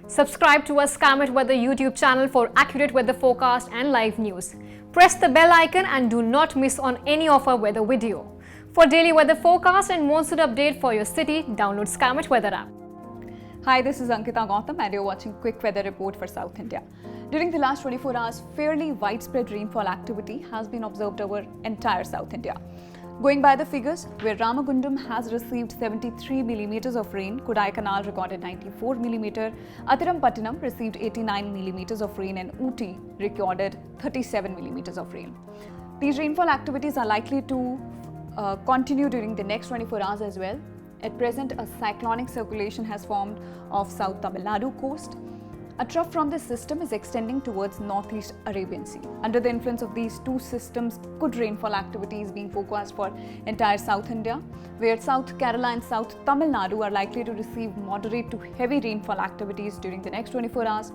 Subscribe to our Skymet Weather YouTube channel for accurate weather forecast and live news. Press the bell icon and do not miss on any of our weather video. For daily weather forecast and monsoon update for your city, download Skymet Weather app. Hi, this is Ankita Gautam and you're watching Quick Weather Report for South India. During the last 24 hours, fairly widespread rainfall activity has been observed over entire South India. Going by the figures, where Ramagundam has received 73 millimeters of rain, Kodaikanal recorded 94 millimeter, Athirampattinam received 89 millimeters of rain and Ooty recorded 37 millimeters of rain. These rainfall activities are likely to continue during the next 24 hours as well. At present, a cyclonic circulation has formed off South Tamil Nadu coast. A trough from this system is extending towards northeast Arabian Sea. Under the influence of these two systems, good rainfall activity is being forecast for entire South India, where South Kerala and South Tamil Nadu are likely to receive moderate to heavy rainfall activities during the next 24 hours.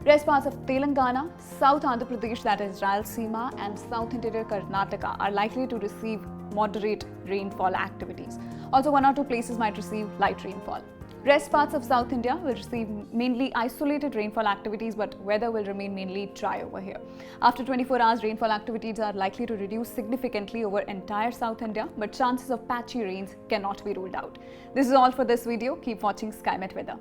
Rest parts of Telangana, South Andhra Pradesh, that is Rayalseema, and South Interior Karnataka are likely to receive moderate rainfall activities. Also, one or two places might receive light rainfall. Rest parts of South India will receive mainly isolated rainfall activities, but weather will remain mainly dry over here. After 24 hours, rainfall activities are likely to reduce significantly over entire South India, but chances of patchy rains cannot be ruled out. This is all for this video. Keep watching Skymet Weather.